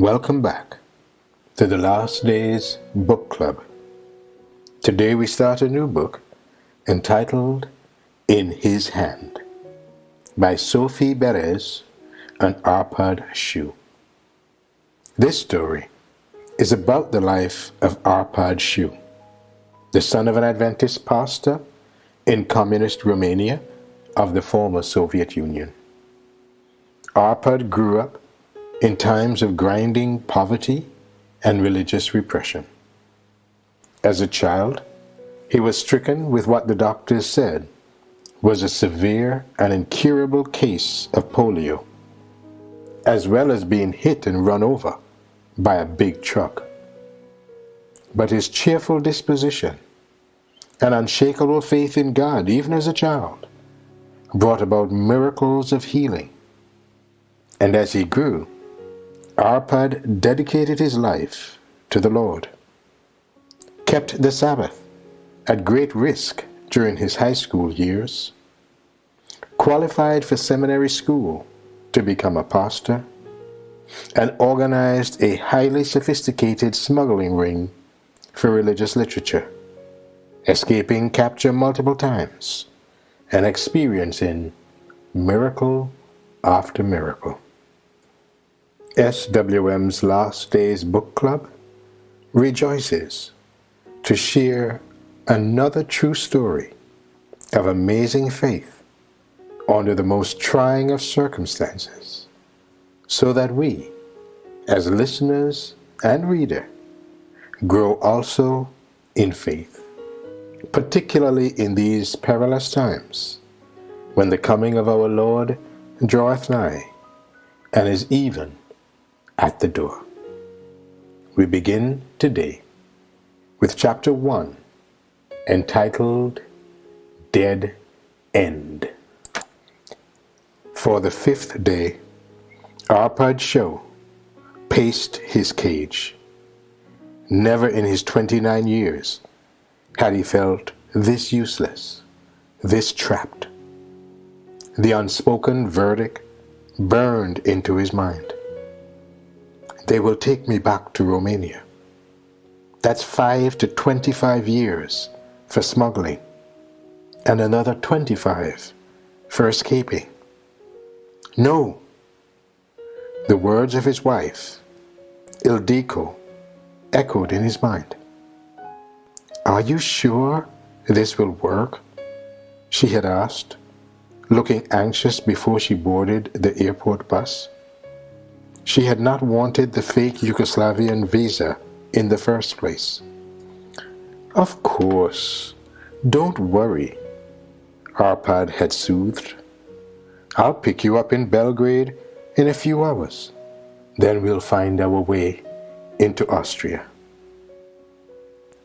Welcome back to the Last Days Book Club. Today we start a new book entitled In His Hand by Sophie Berecz and Arpad Shu. This story is about the life of Arpad Shu, the son of an Adventist pastor in communist Romania of the former Soviet Union. Arpad grew up in times of grinding poverty and religious repression. As a child, he was stricken with what the doctors said was a severe and incurable case of polio, as well as being hit and run over by a big truck. But his cheerful disposition and unshakable faith in God, even as a child, brought about miracles of healing. And as he grew, Arpad dedicated his life to the Lord, kept the Sabbath at great risk during his high school years, qualified for seminary school to become a pastor, and organized a highly sophisticated smuggling ring for religious literature, escaping capture multiple times and experiencing miracle after miracle. SWM's Last Days Book Club rejoices to share another true story of amazing faith under the most trying of circumstances, so that we, as listeners and reader, grow also in faith, particularly in these perilous times, when the coming of our Lord draweth nigh, and is even at the door. We begin today with chapter 1, entitled Dead End. For the 5th day, Arpad Shu paced his cage. Never in his 29 years had he felt this useless, this trapped. The unspoken verdict burned into his mind. They will take me back to Romania. That's 5 to 25 years for smuggling, and another 25 for escaping. No! The words of his wife, Ildiko, echoed in his mind. Are you sure this will work? She had asked, looking anxious before she boarded the airport bus. She had not wanted the fake Yugoslavian visa in the first place. Of course, don't worry, Arpad had soothed. I'll pick you up in Belgrade in a few hours. Then we'll find our way into Austria.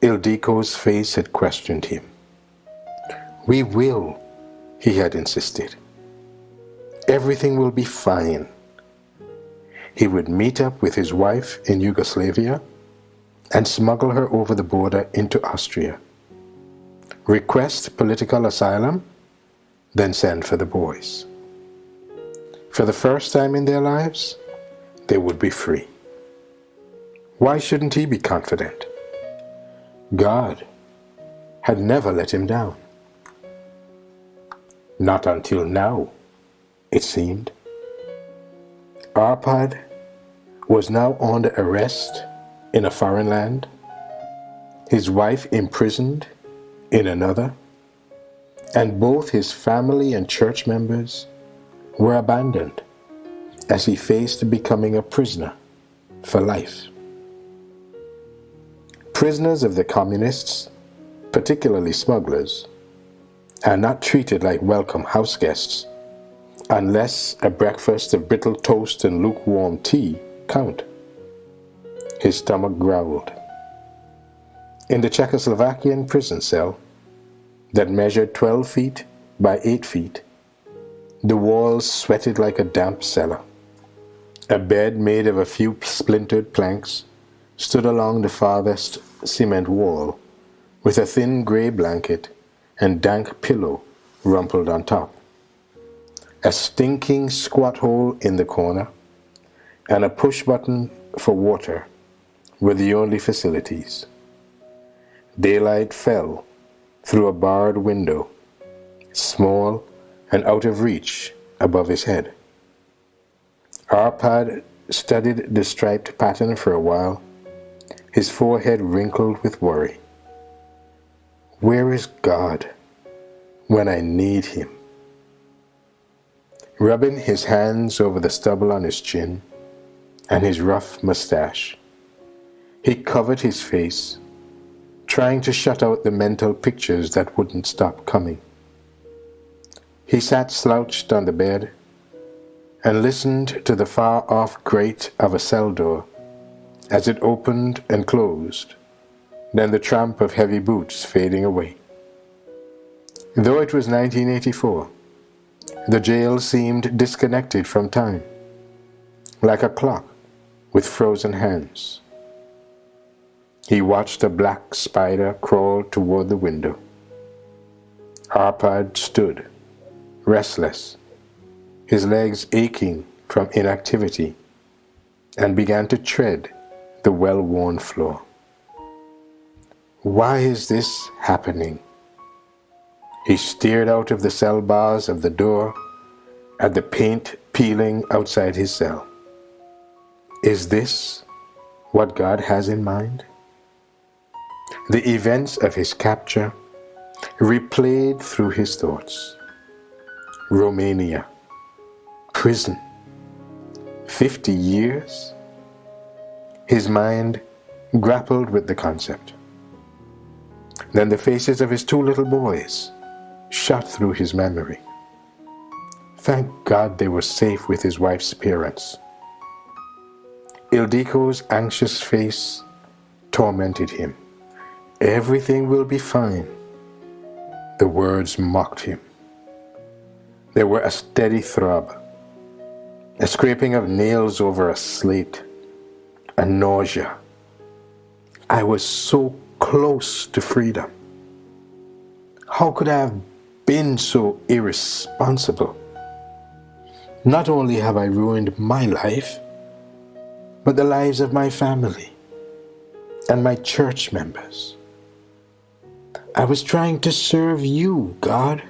Ildiko's face had questioned him. We will, he had insisted. Everything will be fine. He would meet up with his wife in Yugoslavia and smuggle her over the border into Austria. Request political asylum, then send for the boys. For the first time in their lives, they would be free. Why shouldn't he be confident? God had never let him down. Not until now, it seemed. Arpad was now under arrest in a foreign land, his wife imprisoned in another, and both his family and church members were abandoned as he faced becoming a prisoner for life. Prisoners of the communists, particularly smugglers, are not treated like welcome house guests unless a breakfast of brittle toast and lukewarm tea count. His stomach growled. In the Czechoslovakian prison cell that measured 12 feet by 8 feet, the walls sweated like a damp cellar. A bed made of a few splintered planks stood along the farthest cement wall, with a thin gray blanket and dank pillow rumpled on top. A stinking squat hole in the corner, and a push-button for water were the only facilities. Daylight fell through a barred window, small and out of reach above his head. Arpad studied the striped pattern for a while, his forehead wrinkled with worry. Where is God when I need him? Rubbing his hands over the stubble on his chin and his rough mustache, he covered his face, trying to shut out the mental pictures that wouldn't stop coming. He sat slouched on the bed and listened to the far-off grate of a cell door as it opened and closed, then the tramp of heavy boots fading away. Though it was 1984, the jail seemed disconnected from time, like a clock with frozen hands. He watched a black spider crawl toward the window. Arpad stood, restless, his legs aching from inactivity, and began to tread the well-worn floor. Why is this happening? He stared out of the cell bars of the door at the paint peeling outside his cell. Is this what God has in mind? The events of his capture replayed through his thoughts. Romania, prison, 50 years? His mind grappled with the concept. Then the faces of his two little boys shot through his memory. Thank God they were safe with his wife's parents. Ildiko's anxious face tormented him. Everything will be fine. The words mocked him. There were a steady throb, a scraping of nails over a slate, a nausea. I was so close to freedom. How could I have been so irresponsible? Not only have I ruined my life, but the lives of my family and my church members. I was trying to serve you, God.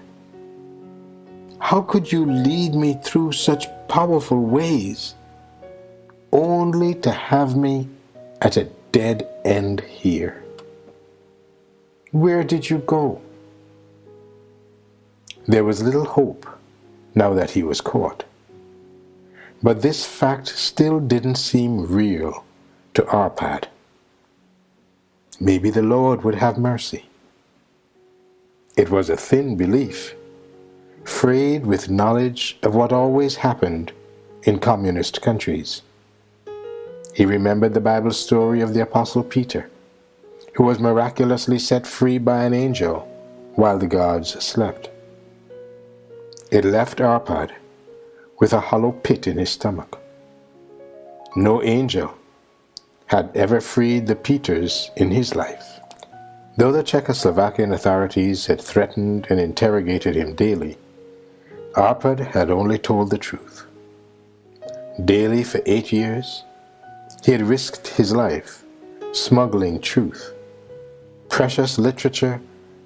How could you lead me through such powerful ways, only to have me at a dead end here? Where did you go? There was little hope now that he was caught. But this fact still didn't seem real to Arpad. Maybe the Lord would have mercy. It was a thin belief, frayed with knowledge of what always happened in communist countries. He remembered the Bible story of the Apostle Peter, who was miraculously set free by an angel while the guards slept. It left Arpad with a hollow pit in his stomach. No angel had ever freed the Peters in his life. Though the Czechoslovakian authorities had threatened and interrogated him daily, Arpad had only told the truth. Daily for 8 years, he had risked his life smuggling truth, precious literature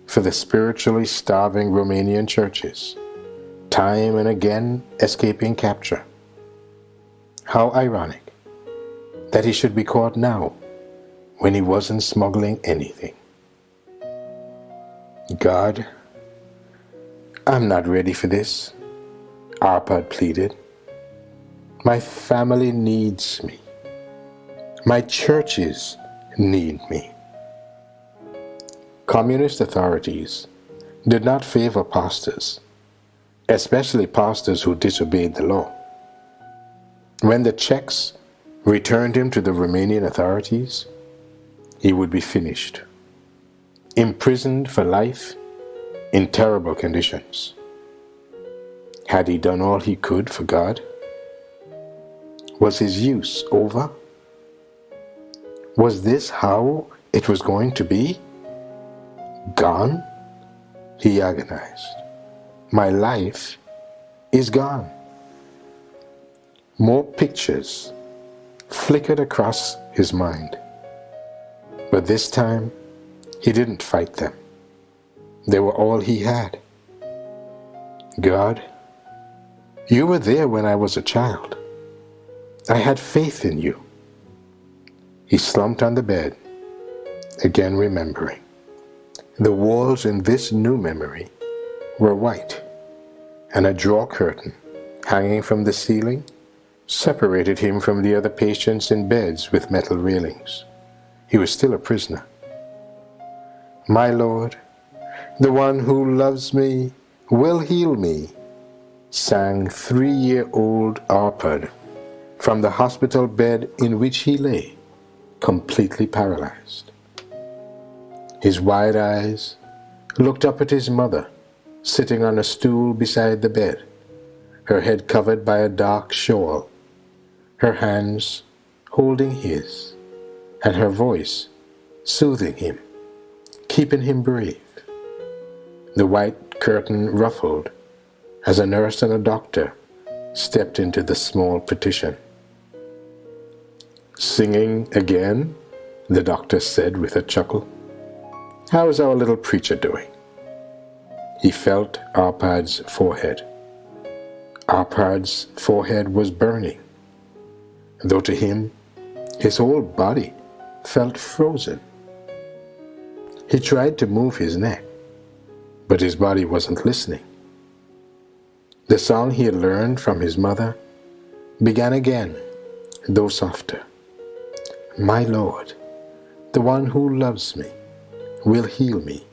for the spiritually starving Romanian churches, time and again escaping capture. How ironic that he should be caught now when he wasn't smuggling anything. God, I'm not ready for this, Arpad pleaded. My family needs me. My churches need me. Communist authorities did not favor pastors, especially pastors who disobeyed the law. When the Czechs returned him to the Romanian authorities, he would be finished, imprisoned for life in terrible conditions. Had he done all he could for God? Was his use over? Was this how it was going to be? Gone? He agonized. My life is gone. More pictures flickered across his mind. But this time, he didn't fight them. They were all he had. God, you were there when I was a child. I had faith in you. He slumped on the bed, again remembering. The walls in this new memory were white, and a drawer curtain hanging from the ceiling separated him from the other patients in beds with metal railings. He was still a prisoner. My Lord, the one who loves me will heal me, sang 3-year-old Arpad from the hospital bed in which he lay, completely paralyzed. His wide eyes looked up at his mother, sitting on a stool beside the bed, her head covered by a dark shawl, her hands holding his, and her voice soothing him, keeping him brave. The white curtain ruffled as a nurse and a doctor stepped into the small partition. Singing again, the doctor said with a chuckle. How is our little preacher doing? He felt Arpad's forehead. Arpad's forehead was burning, though to him his whole body felt frozen. He tried to move his neck, but his body wasn't listening. The song he had learned from his mother began again, though softer. My Lord, the one who loves me, will heal me,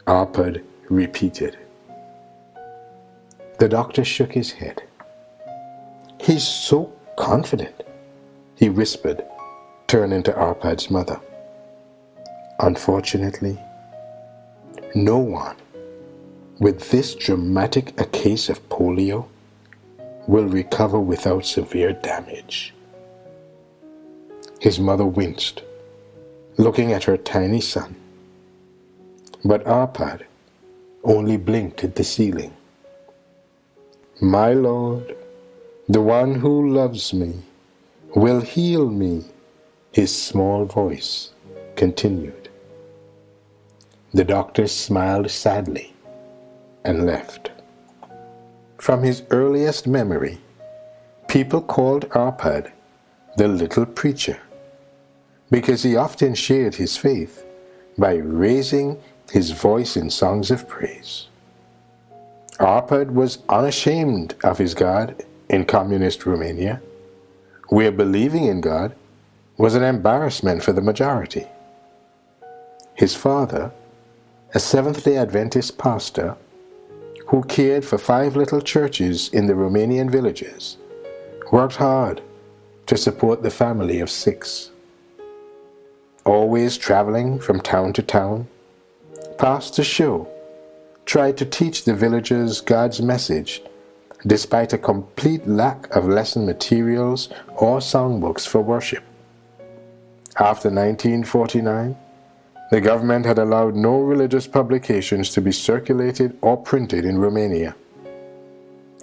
Arpad repeated. The doctor shook his head. He's so confident, he whispered, turning to Arpad's mother. Unfortunately, no one with this dramatic a case of polio will recover without severe damage. His mother winced, looking at her tiny son. But Arpad only blinked at the ceiling. My Lord, the one who loves me, will heal me, his small voice continued. The doctor smiled sadly and left. From his earliest memory, people called Arpad the little preacher, because he often shared his faith by raising his voice in songs of praise. Arpad was unashamed of his God in communist Romania, where believing in God was an embarrassment for the majority. His father, a Seventh-day Adventist pastor who cared for 5 little churches in the Romanian villages, worked hard to support the family of 6. Always traveling from town to town, Pastor Shu tried to teach the villagers God's message despite a complete lack of lesson materials or songbooks for worship. After 1949, the government had allowed no religious publications to be circulated or printed in Romania.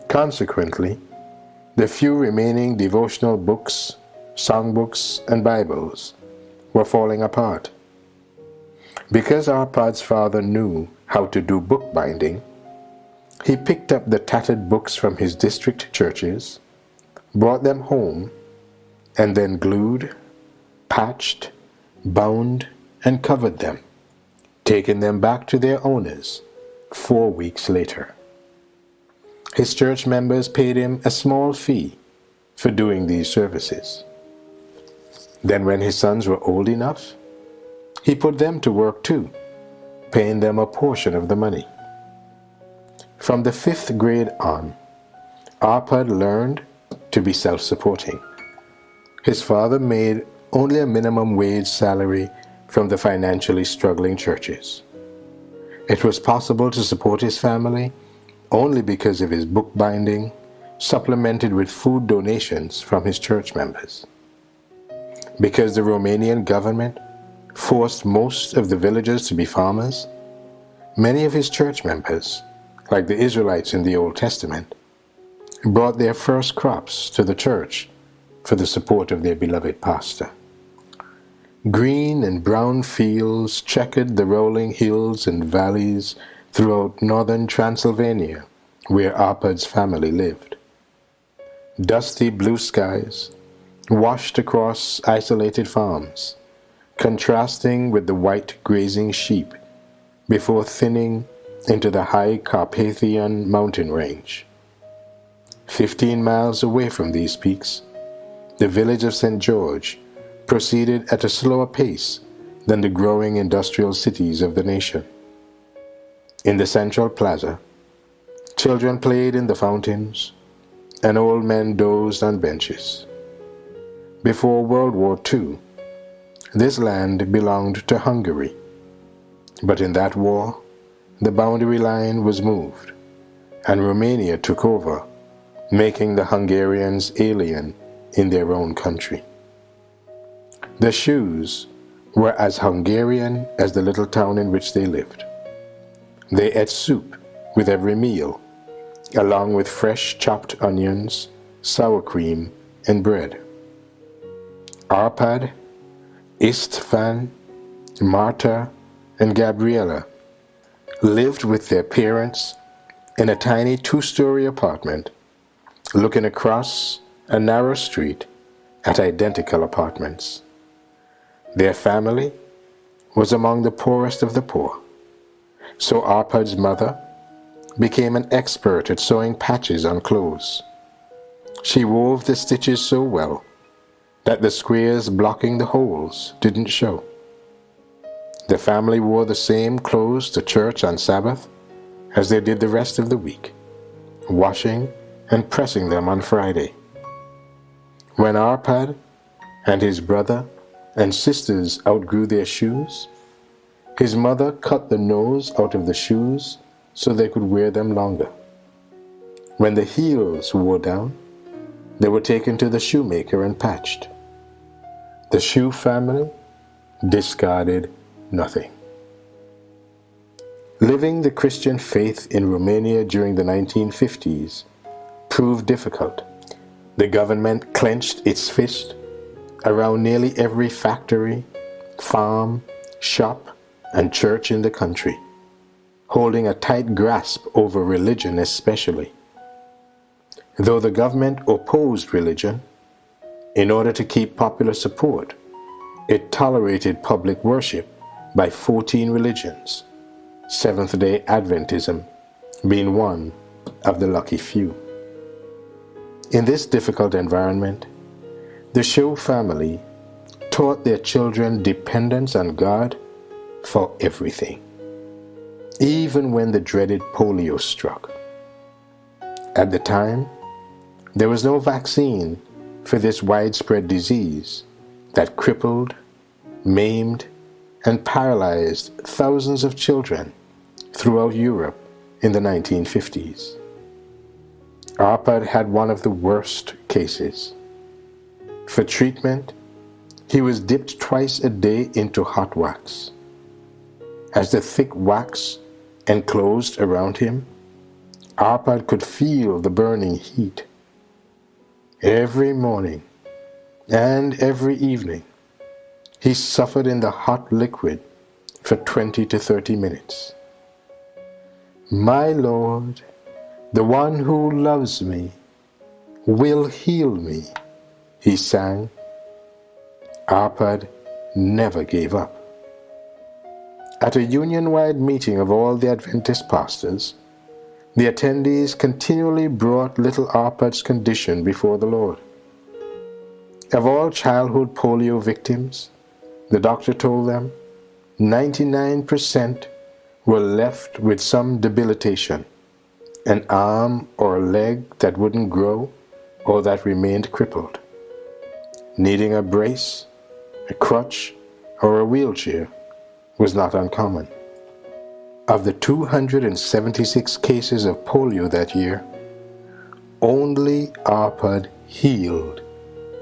Consequently, the few remaining devotional books, songbooks, and Bibles were falling apart. Because Arpad's father knew how to do bookbinding, he picked up the tattered books from his district churches, brought them home, and then glued, patched, bound, and covered them, taking them back to their owners 4 weeks later. His church members paid him a small fee for doing these services. Then when his sons were old enough, he put them to work too, paying them a portion of the money. From the 5th grade on, Arpad learned to be self-supporting. His father made only a minimum wage salary from the financially struggling churches. It was possible to support his family only because of his bookbinding, supplemented with food donations from his church members. Because the Romanian government forced most of the villagers to be farmers, many of his church members, like the Israelites in the Old Testament, brought their first crops to the church for the support of their beloved pastor. Green and brown fields checkered the rolling hills and valleys throughout northern Transylvania, where Arpad's family lived. Dusty blue skies washed across isolated farms, contrasting with the white grazing sheep before thinning into the high Carpathian mountain range. 15 miles away from these peaks, the village of St. George proceeded at a slower pace than the growing industrial cities of the nation. In the central plaza, children played in the fountains, and old men dozed on benches. Before World War II, this land belonged to Hungary, but in that war, the boundary line was moved, and Romania took over, making the Hungarians alien in their own country. The Shus were as Hungarian as the little town in which they lived. They ate soup with every meal, along with fresh chopped onions, sour cream, and bread. Arpad, Istvan, Marta, and Gabriela lived with their parents in a tiny two-story apartment looking across a narrow street at identical apartments. Their family was among the poorest of the poor, so Arpad's mother became an expert at sewing patches on clothes. She wove the stitches so well that the squares blocking the holes didn't show. The family wore the same clothes to church on Sabbath as they did the rest of the week, washing and pressing them on Friday. When Arpad and his brother and sisters outgrew their shoes, his mother cut the nose out of the shoes so they could wear them longer. When the heels wore down, they were taken to the shoemaker and patched. The Shu family discarded nothing. Living the Christian faith in Romania during the 1950s proved difficult. The government clenched its fist around nearly every factory, farm, shop, and church in the country, holding a tight grasp over religion especially. Though the government opposed religion, in order to keep popular support, it tolerated public worship by 14 religions, Seventh-day Adventism being one of the lucky few. In this difficult environment, the Shu family taught their children dependence on God for everything, even when the dreaded polio struck. At the time, there was no vaccine for this widespread disease that crippled, maimed, and paralyzed thousands of children throughout Europe in the 1950s. Arpad had one of the worst cases. For treatment, he was dipped twice a day into hot wax. As the thick wax enclosed around him, Arpad could feel the burning heat. Every morning and every evening, he suffered in the hot liquid for 20 to 30 minutes. "My Lord, the one who loves me, will heal me," he sang. Arpad never gave up. At a union-wide meeting of all the Adventist pastors, the attendees continually brought little Arpad's condition before the Lord. Of all childhood polio victims, the doctor told them, 99% were left with some debilitation, an arm or a leg that wouldn't grow or that remained crippled. Needing a brace, a crutch, or a wheelchair was not uncommon. Of the 276 cases of polio that year, only Arpad healed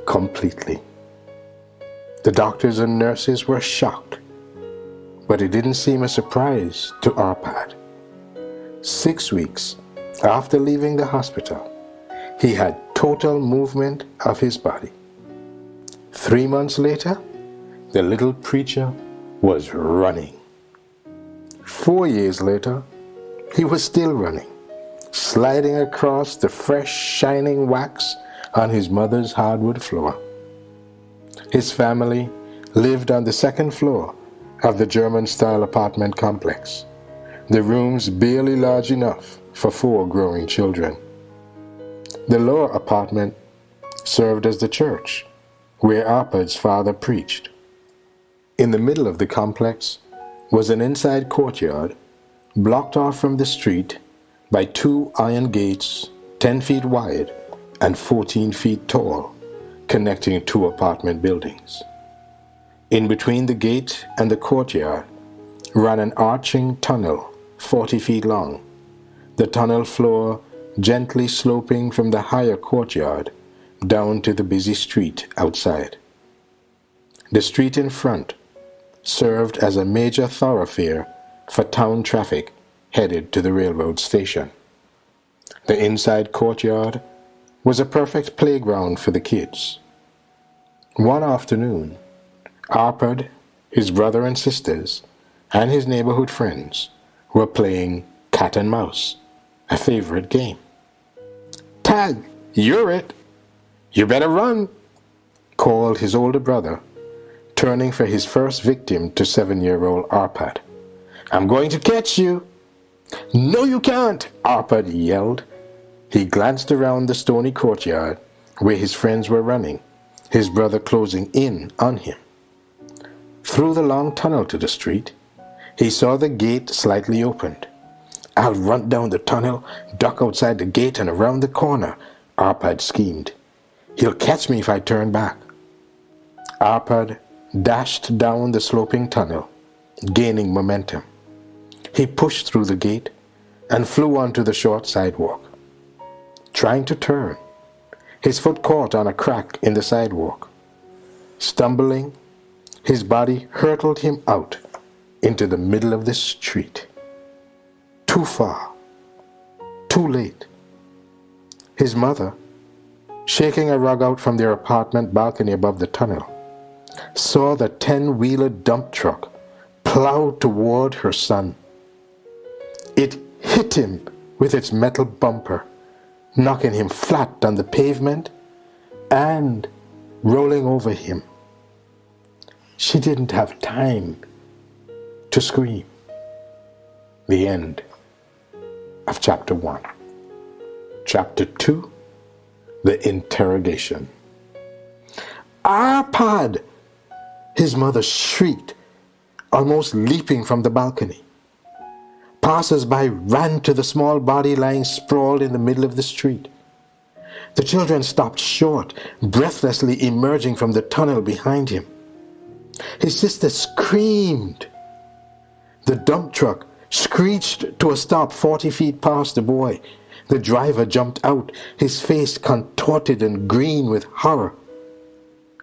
completely. The doctors and nurses were shocked, but it didn't seem a surprise to Arpad. 6 weeks after leaving the hospital, he had total movement of his body. 3 months later, the little preacher was running. 4 years later, he was still running, sliding across the fresh, shining wax on his mother's hardwood floor. His family lived on the second floor of the German-style apartment complex, the rooms barely large enough for 4 growing children. The lower apartment served as the church, where Arpad's father preached. In the middle of the complex was an inside courtyard, blocked off from the street by 2 iron gates 10 feet wide and 14 feet tall, connecting 2 apartment buildings. In between the gate and the courtyard ran an arching tunnel 40 feet long, the tunnel floor gently sloping from the higher courtyard down to the busy street outside. The street in front served as a major thoroughfare for town traffic headed to the railroad station. The inside courtyard was a perfect playground for the kids. One afternoon, Arpad, his brother and sisters, and his neighborhood friends were playing cat and mouse, a favorite game. "Tag, you're it! You better run!" called his older brother, turning for his first victim to 7-year-old Arpad. "I'm going to catch you!" "No, you can't!" Arpad yelled. He glanced around the stony courtyard where his friends were running, his brother closing in on him. Through the long tunnel to the street, he saw the gate slightly opened. "I'll run down the tunnel, duck outside the gate and around the corner," Arpad schemed. "He'll catch me if I turn back." Arpad dashed down the sloping tunnel, gaining momentum. He pushed through the gate and flew onto the short sidewalk. Trying to turn, his foot caught on a crack in the sidewalk. Stumbling, his body hurtled him out into the middle of the street. Too far. Too late. His mother, shaking a rug out from their apartment balcony above the tunnel, saw the 10-wheeler dump truck plow toward her son. It hit him with its metal bumper, knocking him flat on the pavement and rolling over him. She didn't have time to scream. The end of Chapter 1. Chapter 2, The Interrogation. "Arpad!" his mother shrieked, almost leaping from the balcony. Passers-by ran to the small body lying sprawled in the middle of the street. The children stopped short, breathlessly emerging from the tunnel behind him. His sister screamed. The dump truck screeched to a stop 40 feet past the boy. The driver jumped out, his face contorted and green with horror.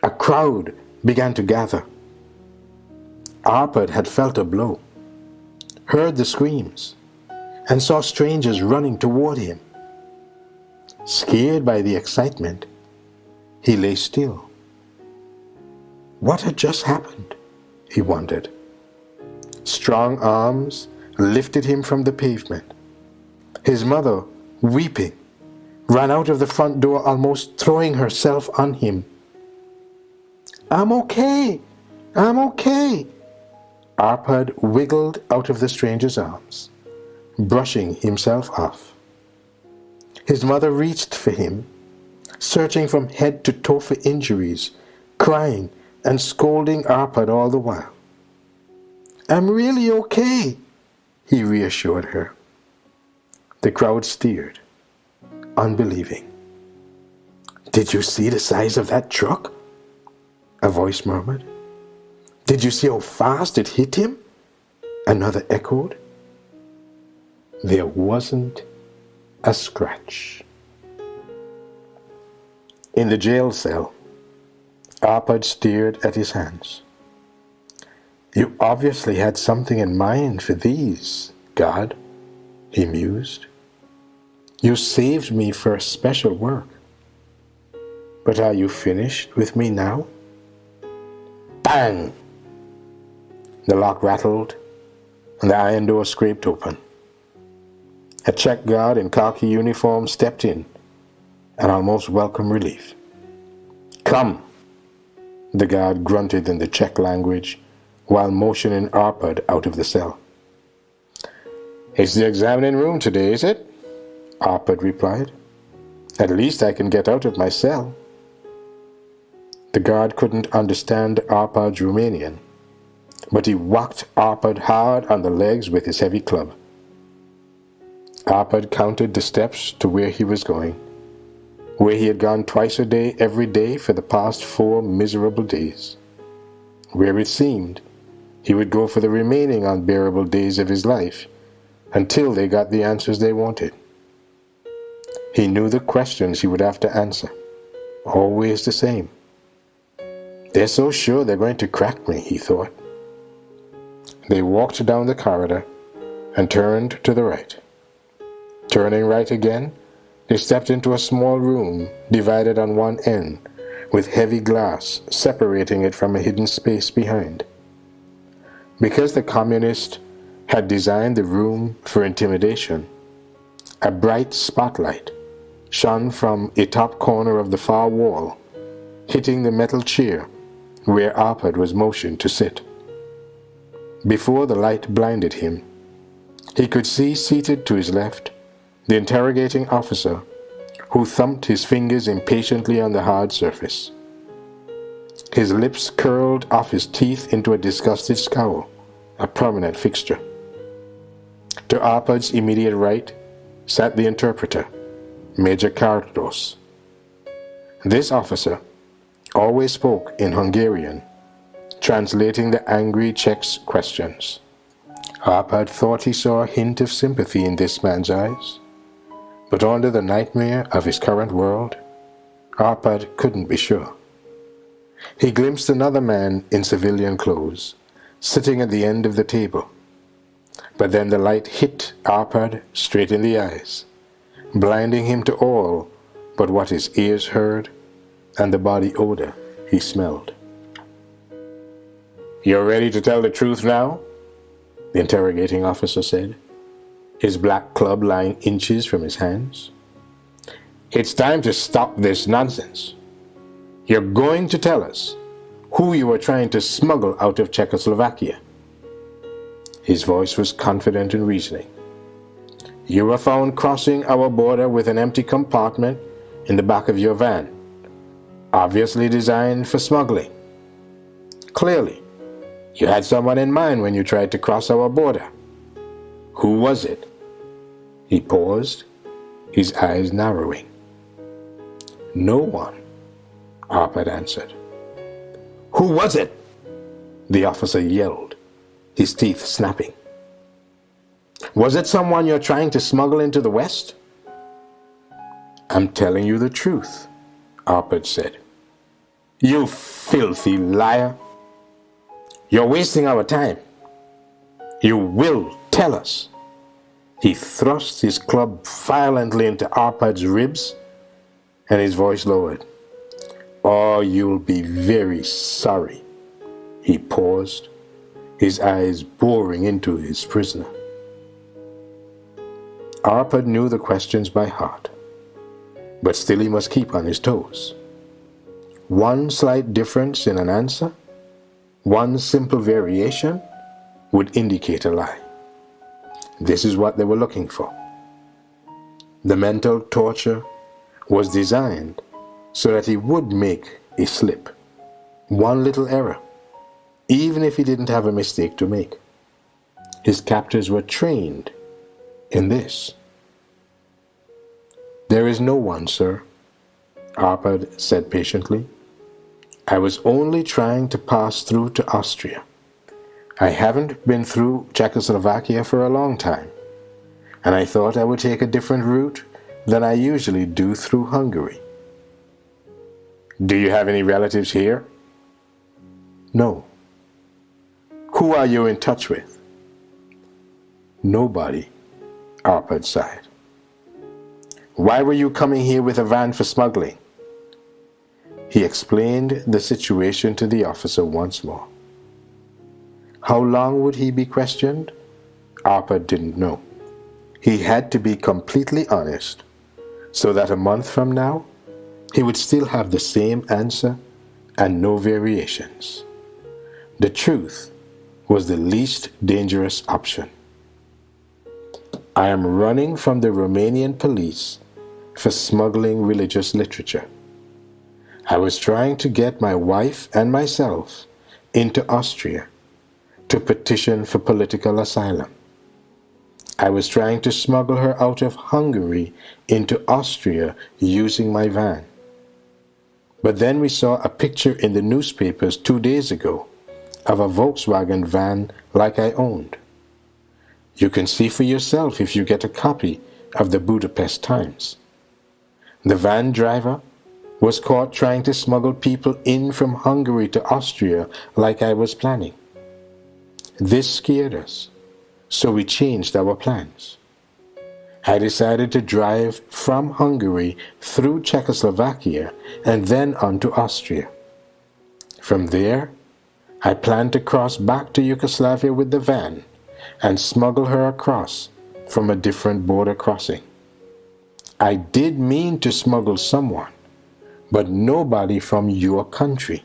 A crowd began to gather. Arpad had felt a blow, heard the screams, and saw strangers running toward him. Scared by the excitement, he lay still. What had just happened? He wondered. Strong arms lifted him from the pavement. His mother, weeping, ran out of the front door, almost throwing herself on him. "I'm okay! I'm okay!" Arpad wiggled out of the stranger's arms, brushing himself off. His mother reached for him, searching from head to toe for injuries, crying and scolding Arpad all the while. "I'm really okay," he reassured her. The crowd stared, unbelieving. "Did you see the size of that truck?" a voice murmured. "Did you see how fast it hit him?" another echoed. There wasn't a scratch. In the jail cell, Arpad stared at his hands. "You obviously had something in mind for these, God," he mused. "You saved me for special work. But are you finished with me now?" Bang! The lock rattled, and the iron door scraped open. A check guard in khaki uniform stepped in, an almost welcome relief. "Come," the guard grunted in the Czech language while motioning Arpad out of the cell. "It's the examining room today, is it?" Arpad replied. "At least I can get out of my cell." The guard couldn't understand Arpad's Romanian, but he whacked Arpad hard on the legs with his heavy club. Arpad counted the steps to where he was going, where he had gone twice a day every day for the past 4 miserable days, where it seemed he would go for the remaining unbearable days of his life until they got the answers they wanted. He knew the questions he would have to answer, always the same. "They're so sure they're going to crack me," he thought. They walked down the corridor and turned to the right. Turning right again, they stepped into a small room divided on one end with heavy glass separating it from a hidden space behind. Because the communist had designed the room for intimidation, a bright spotlight shone from a top corner of the far wall, hitting the metal chair where Arpad was motioned to sit. Before the light blinded him, he could see seated to his left the interrogating officer, who thumped his fingers impatiently on the hard surface. His lips curled off his teeth into a disgusted scowl, a permanent fixture. To Arpad's immediate right sat the interpreter, Major Cardos. This officer always spoke in Hungarian, translating the angry Czech's questions. Arpad thought he saw a hint of sympathy in this man's eyes, but under the nightmare of his current world, Arpad couldn't be sure. He glimpsed another man in civilian clothes, sitting at the end of the table. But then the light hit Arpad straight in the eyes, blinding him to all but what his ears heard and the body odor he smelled. "You're ready to tell the truth now?" the interrogating officer said, his black club lying inches from his hands. "It's time to stop this nonsense. You're going to tell us who you were trying to smuggle out of Czechoslovakia." His voice was confident and reasoning. "You were found crossing our border with an empty compartment in the back of your van, obviously designed for smuggling. Clearly, you had someone in mind when you tried to cross our border. Who was it?" He paused, his eyes narrowing. "No one," Arpad answered. "Who was it?" the officer yelled, his teeth snapping. "Was it someone you're trying to smuggle into the West?" "I'm telling you the truth," Arpad said. "You filthy liar! You're wasting our time. You will tell us." He thrust his club violently into Arpad's ribs, and his voice lowered. "Or you'll be very sorry." He paused, his eyes boring into his prisoner. Arpad knew the questions by heart, but still he must keep on his toes. One slight difference in an answer, one simple variation, would indicate a lie. This is what they were looking for. The mental torture was designed so that he would make a slip, one little error, even if he didn't have a mistake to make. His captors were trained in this. "There is no one, sir," Arpad said patiently. "I was only trying to pass through to Austria. I haven't been through Czechoslovakia for a long time, and I thought I would take a different route than I usually do through Hungary." "Do you have any relatives here?" "No." "Who are you in touch with?" "Nobody," Arpad sighed. "Why were you coming here with a van for smuggling?" He explained the situation to the officer once more. How long would he be questioned? Arpad didn't know. He had to be completely honest, so that a month from now, he would still have the same answer and no variations. The truth was the least dangerous option. I am running from the Romanian police for smuggling religious literature. I was trying to get my wife and myself into Austria to petition for political asylum. I was trying to smuggle her out of Hungary into Austria using my van. But then we saw a picture in the newspapers 2 days ago of a Volkswagen van like I owned. You can see for yourself if you get a copy of the Budapest Times. The van driver was caught trying to smuggle people in from Hungary to Austria like I was planning. This scared us, so we changed our plans. I decided to drive from Hungary through Czechoslovakia and then on to Austria. From there, I planned to cross back to Yugoslavia with the van and smuggle her across from a different border crossing. I did mean to smuggle someone, but nobody from your country.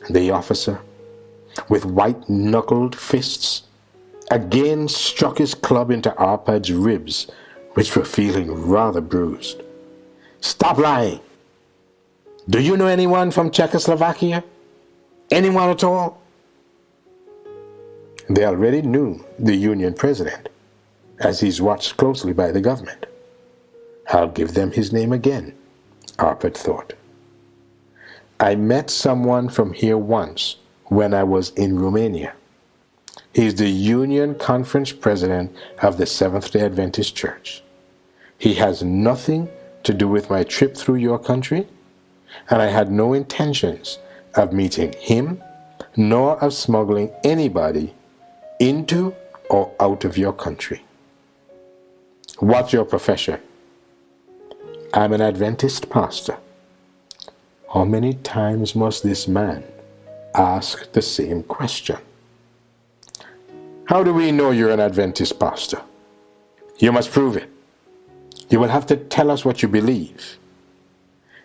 The officer, with white-knuckled fists, again struck his club into Arpad's ribs, which were feeling rather bruised. Stop lying! Do you know anyone from Czechoslovakia? Anyone at all? They already knew the Union president, as he's watched closely by the government. I'll give them his name again, Arpad thought. I met someone from here once when I was in Romania. He's the Union Conference President of the Seventh-day Adventist Church. He has nothing to do with my trip through your country, and I had no intentions of meeting him, nor of smuggling anybody into or out of your country. What's your profession? I'm an Adventist pastor. How many times must this man ask the same question? How do we know you're an Adventist pastor? You must prove it. You will have to tell us what you believe.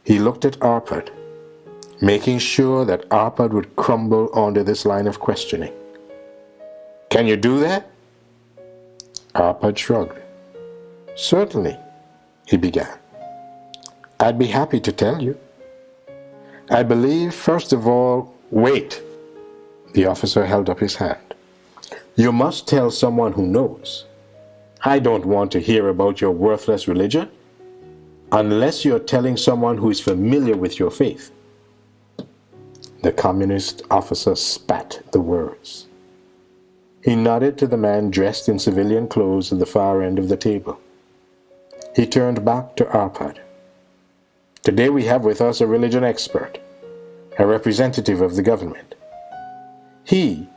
He looked at Arpad, making sure that Arpad would crumble under this line of questioning. Can you do that? Arpad shrugged. Certainly, he began. I'd be happy to tell you. I believe, first of all, wait. The officer held up his hand. You must tell someone who knows. I don't want to hear about your worthless religion unless you're telling someone who is familiar with your faith. The communist officer spat the words. He nodded to the man dressed in civilian clothes at the far end of the table. He turned back to Arpad. Today we have with us a religion expert, a representative of the government. He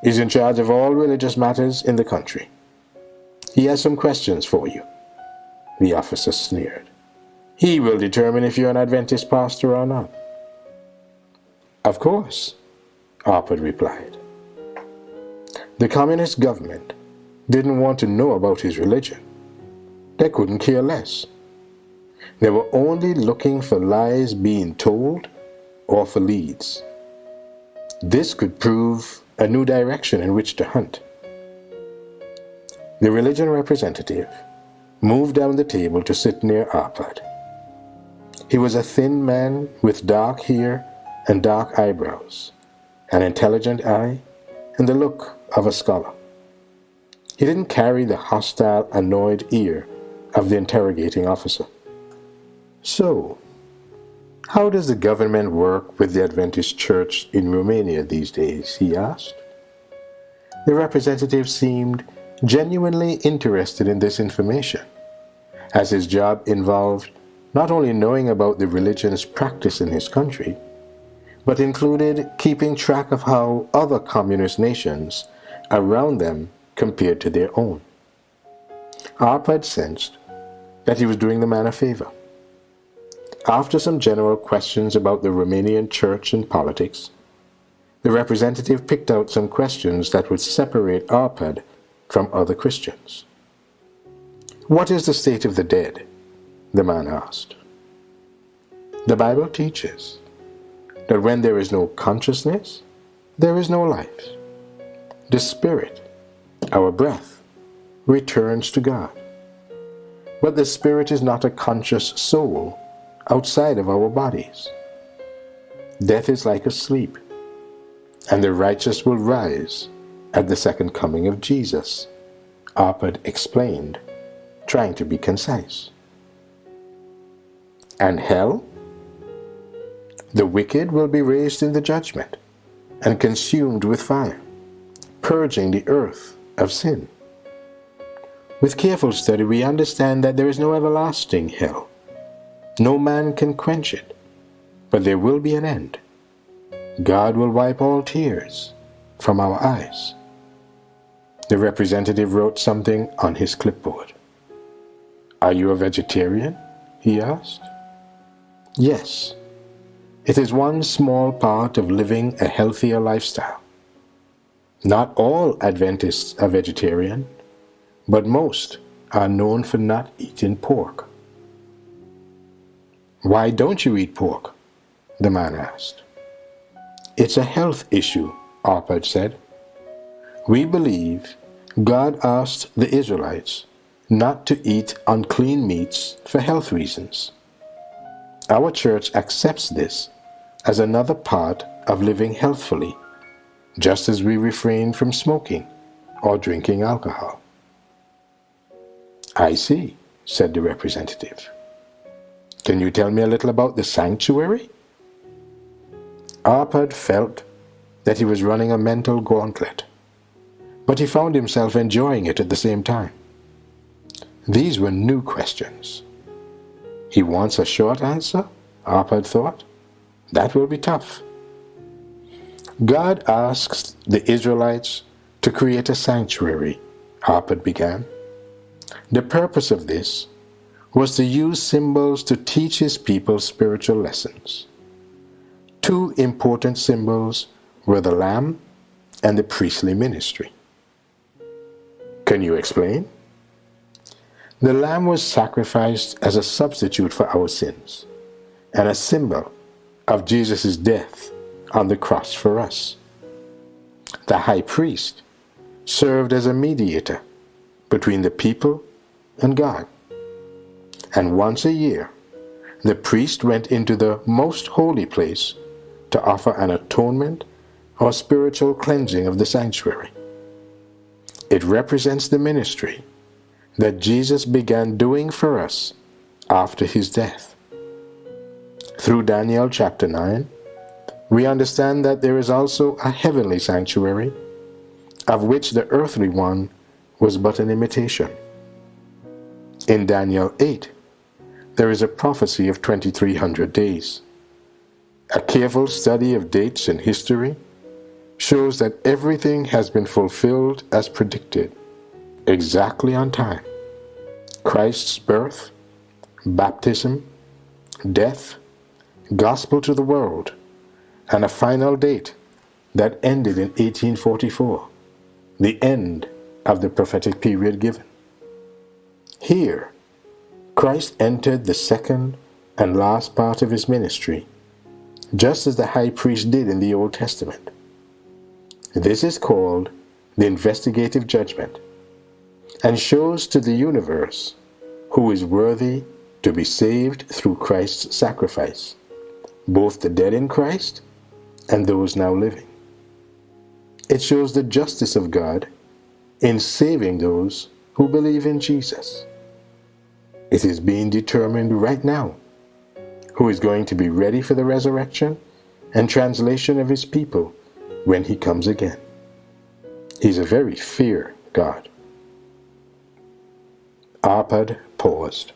is in charge of all religious matters in the country. He has some questions for you. The officer sneered. He will determine if you're an Adventist pastor or not. Of course, Arpad replied. The communist government didn't want to know about his religion. They couldn't care less. They were only looking for lies being told or for leads. This could prove a new direction in which to hunt. The religion representative moved down the table to sit near Arpad. He was a thin man with dark hair and dark eyebrows, an intelligent eye, and the look of a scholar. He didn't carry the hostile, annoyed ear of the interrogating officer. So, how does the government work with the Adventist Church in Romania these days? He asked. The representative seemed genuinely interested in this information, as his job involved not only knowing about the religion's practice in his country, but included keeping track of how other communist nations around them compared to their own. Arpad sensed that he was doing the man a favor. After some general questions about the Romanian church and politics, the representative picked out some questions that would separate Arpad from other Christians. "What is the state of the dead?" the man asked. "The Bible teaches that when there is no consciousness, there is no life. The spirit, our breath, returns to God. But the spirit is not a conscious soul outside of our bodies. Death is like a sleep, and the righteous will rise at the second coming of Jesus," Arpad explained, trying to be concise. "And hell? The wicked will be raised in the judgment and consumed with fire, purging the earth of sin. With careful study, we understand that there is no everlasting hell. No man can quench it, but there will be an end. God will wipe all tears from our eyes." The representative wrote something on his clipboard. "Are you a vegetarian?" he asked. "Yes. It is one small part of living a healthier lifestyle. Not all Adventists are vegetarian, but most are known for not eating pork." "Why don't you eat pork?" the man asked. "It's a health issue," Arpad said. "We believe God asked the Israelites not to eat unclean meats for health reasons. Our church accepts this as another part of living healthfully, just as we refrain from smoking or drinking alcohol." "I see," said the representative. "Can you tell me a little about the sanctuary?" Arpad felt that he was running a mental gauntlet, but he found himself enjoying it at the same time. These were new questions. He wants a short answer, Arpad thought. That will be tough. "God asks the Israelites to create a sanctuary," Arpad began. "The purpose of this was to use symbols to teach his people spiritual lessons. Two important symbols were the lamb and the priestly ministry." "Can you explain?" "The lamb was sacrificed as a substitute for our sins, and a symbol of Jesus' death on the cross for us. The high priest served as a mediator between the people and God. And once a year, the priest went into the most holy place to offer an atonement or spiritual cleansing of the sanctuary. It represents the ministry that Jesus began doing for us after his death. Through Daniel chapter 9, we understand that there is also a heavenly sanctuary, of which the earthly one was but an imitation. In Daniel 8, there is a prophecy of 2,300 days. A careful study of dates in history shows that everything has been fulfilled as predicted, exactly on time. Christ's birth, baptism, death, gospel to the world, and a final date that ended in 1844, the end of the prophetic period given. Here, Christ entered the second and last part of his ministry, just as the high priest did in the Old Testament. This is called the investigative judgment, and shows to the universe who is worthy to be saved through Christ's sacrifice, both the dead in Christ and those now living. It shows the justice of God in saving those who believe in Jesus. It is being determined right now who is going to be ready for the resurrection and translation of his people when he comes again. He's a very fair God. Arpad paused,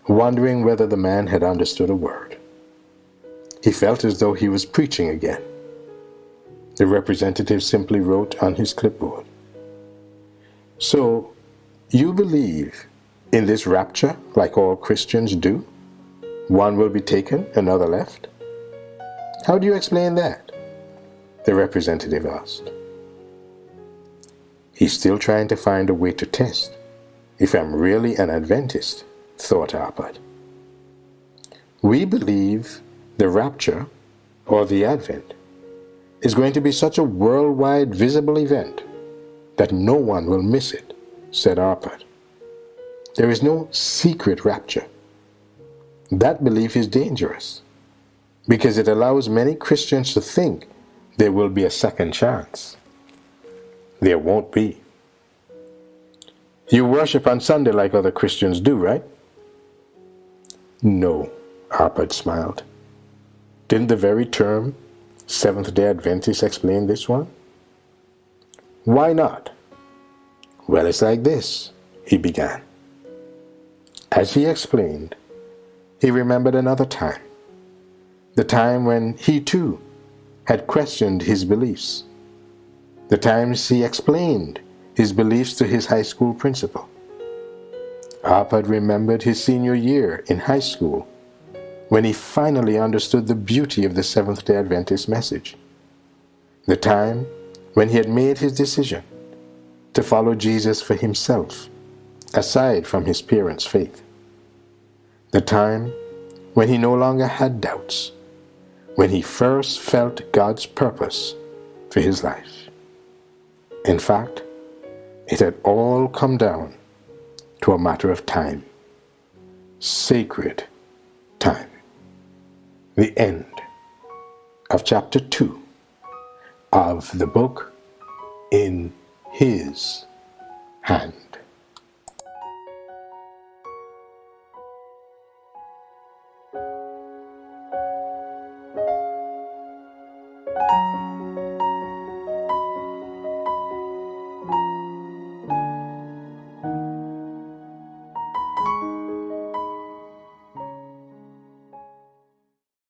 wondering whether the man had understood a word. He felt as though he was preaching again. The representative simply wrote on his clipboard, "So, you believe in this rapture like all Christians do?" One will be taken, another left? How do you explain that? The representative asked. He's still trying to find a way to test if I'm really an Adventist, thought Arpad. We believe the rapture, or the Advent, is going to be such a worldwide visible event that no one will miss it, said Arpad. There is no secret rapture. That belief is dangerous because it allows many Christians to think there will be a second chance. There won't be. You worship on Sunday like other Christians do, right? No, Arpad smiled. Didn't the very term Seventh-day Adventist explain this one? Why not? Well, it's like this, he began. As he explained, he remembered another time, the time when he too had questioned his beliefs, the times he explained his beliefs to his high school principal. Arpad remembered his senior year in high school when he finally understood the beauty of the Seventh-day Adventist message, the time when he had made his decision to follow Jesus for himself, aside from his parents' faith, the time when he no longer had doubts, when he first felt God's purpose for his life. In fact, it had all come down to a matter of time, sacred time. The end of chapter 2 of the book In His Hand.